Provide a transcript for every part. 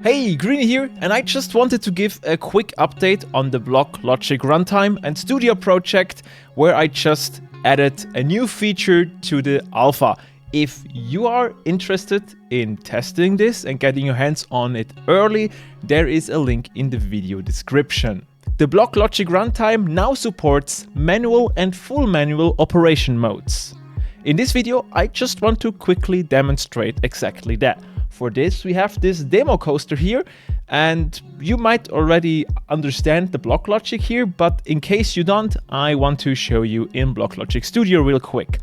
Hey, Green here, and I just wanted to give a quick update on the Block Logic Runtime and Studio project where I just added a new feature to the alpha. If you are interested in testing this and getting your hands on it early, there is a link in the video description. The Block Logic Runtime now supports manual and full manual operation modes. In this video, I just want to quickly demonstrate exactly that. For this, we have this demo coaster here, and you might already understand the block logic here, but in case you don't, I want to show you in Block Logic Studio real quick.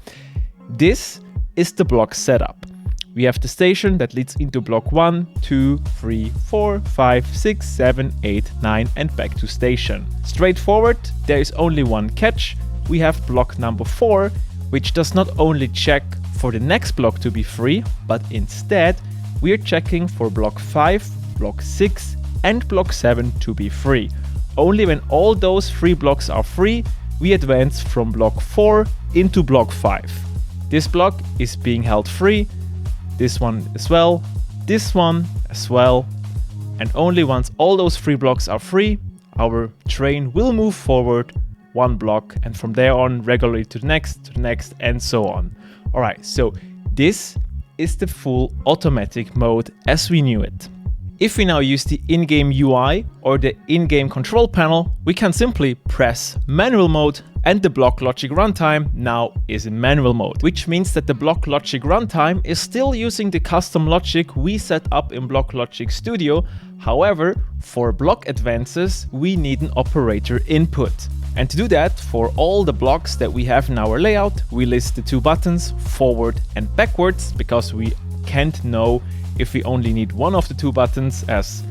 This is the block setup. We have the station that leads into block 1, 2, 3, 4, 5, 6, 7, 8, 9 and back to station. Straightforward, there is only one catch. We have block number 4, which does not only check for the next block to be free, but instead we're checking for block 5, block 6 and block 7 to be free. Only when all those 3 blocks are free, we advance from block 4 into block 5. This block is being held free, this one as well, this one as well, and only once all those 3 blocks are free, our train will move forward 1 block and from there on regularly to the next, and so on. Alright, so this is the full automatic mode as we knew it. If we now use the in-game UI or the in-game control panel, we can simply press manual mode and the Block Logic Runtime now is in manual mode, which means that the Block Logic Runtime is still using the custom logic we set up in Block Logic Studio. However, for block advances, we need an operator input. And to do that, for all the blocks that we have in our layout, we list the 2 buttons, forward and backwards, because we can't know if we only need one of the 2 buttons, as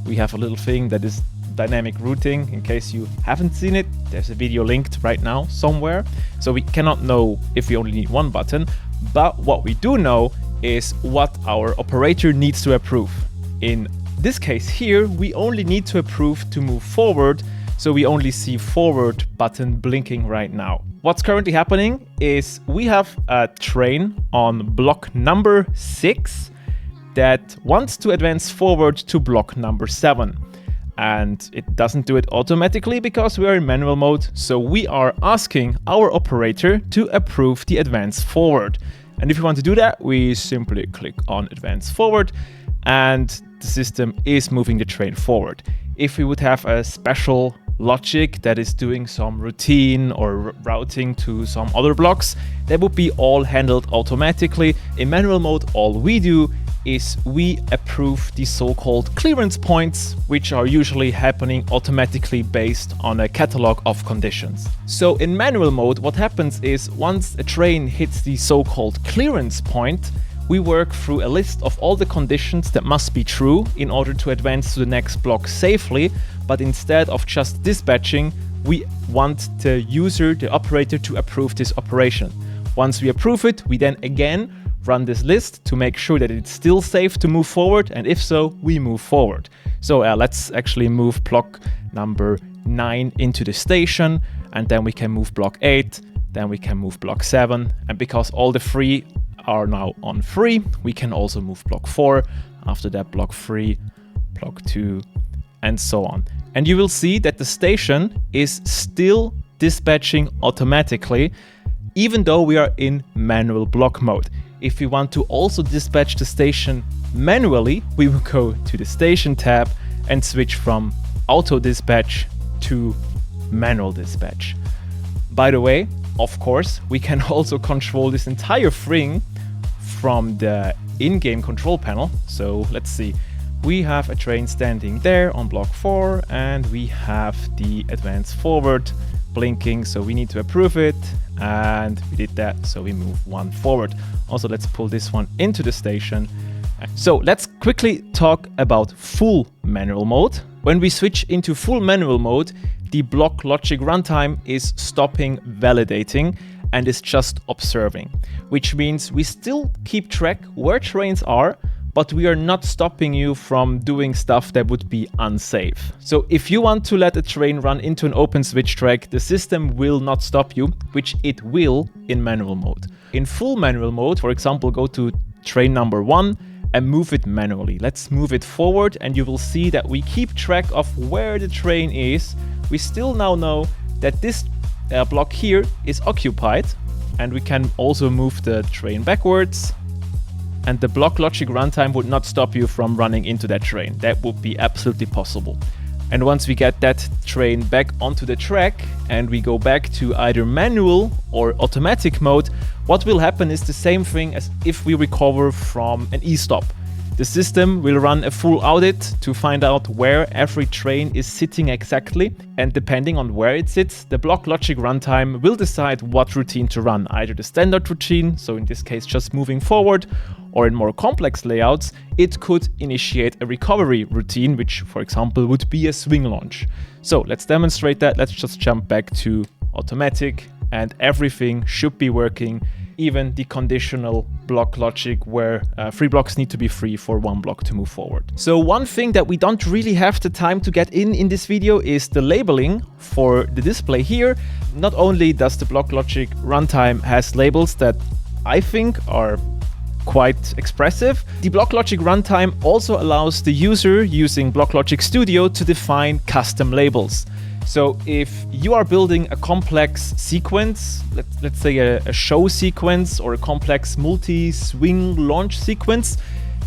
we have a little thing that is dynamic routing. In case you haven't seen it, there's a video linked right now somewhere. So we cannot know if we only need 1 button, but what we do know is what our operator needs to approve. In this case here, we only need to approve to move forward, so we only see forward button blinking right now. What's currently happening is we have a train on block number 6 that wants to advance forward to block number 7. And it doesn't do it automatically because we are in manual mode, so we are asking our operator to approve the advance forward. And if we want to do that, we simply click on advance forward and the system is moving the train forward. If we would have a special logic that is doing some routine or routing to some other blocks, that would be all handled automatically. In manual mode, all we do is we approve the so-called clearance points, which are usually happening automatically based on a catalog of conditions. So in manual mode, what happens is once a train hits the so-called clearance point, we work through a list of all the conditions that must be true in order to advance to the next block safely, but instead of just dispatching, we want the user, the operator, to approve this operation. Once we approve it, we then again run this list to make sure that it's still safe to move forward, and if so, we move forward. So let's actually move block number 9 into the station, and then we can move block 8, then we can move block 7, and because all the 3 are now on free, we can also move block 4, after that block 3, block 2, and so on. And you will see that the station is still dispatching automatically, even though we are in manual block mode. If we want to also dispatch the station manually, we will go to the station tab and switch from auto dispatch to manual dispatch. By the way, of course, we can also control this entire thing from the in-game control panel. So let's see. We have a train standing there on block 4 and we have the advance forward blinking, so we need to approve it, and we did that, so we move 1 forward. Also, let's pull this one into the station. So let's quickly talk about full manual mode. When we switch into full manual mode, the Block Logic Runtime is stopping validating and is just observing, which means we still keep track where trains are, but we are not stopping you from doing stuff that would be unsafe. So if you want to let a train run into an open switch track, the system will not stop you, which it will in manual mode. In full manual mode, for example, go to train number 1 and move it manually. Let's move it forward, and you will see that we keep track of where the train is. We still now know that this block here is occupied, and we can also move the train backwards. And the block logic runtime would not stop you from running into that train. That would be absolutely possible. And once we get that train back onto the track and we go back to either manual or automatic mode, what will happen is the same thing as if we recover from an e-stop. The system will run a full audit to find out where every train is sitting exactly, and depending on where it sits, the block logic runtime will decide what routine to run, either the standard routine, so in this case just moving forward, or in more complex layouts, it could initiate a recovery routine, which for example would be a swing launch. So let's demonstrate that. Let's just jump back to automatic, and everything should be working, even the conditional block logic where 3 blocks need to be free for 1 block to move forward. So one thing that we don't really have the time to get in this video is the labeling for the display here. Not only does the block logic runtime has labels that I think are quite expressive, the block logic runtime also allows the user using Block Logic Studio to define custom labels. So if you are building a complex sequence, let's say a show sequence or a complex multi-swing launch sequence,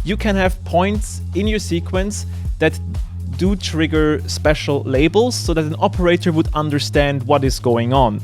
you can have points in your sequence that do trigger special labels so that an operator would understand what is going on.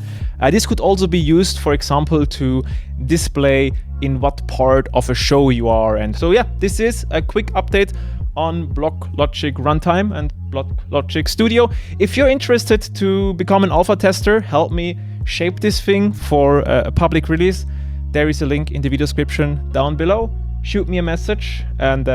This could also be used, for example, to display in what part of a show you are. And so yeah, this is a quick update on Block Logic Runtime and Block Logic Studio. If you're interested to become an alpha tester, help me shape this thing for a public release, there is a link in the video description down below. Shoot me a message and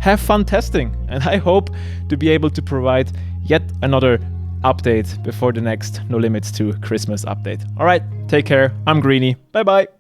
have fun testing. And I hope to be able to provide yet another update before the next NoLimits 2 Christmas update. All right, take care. I'm Greeny. Bye bye.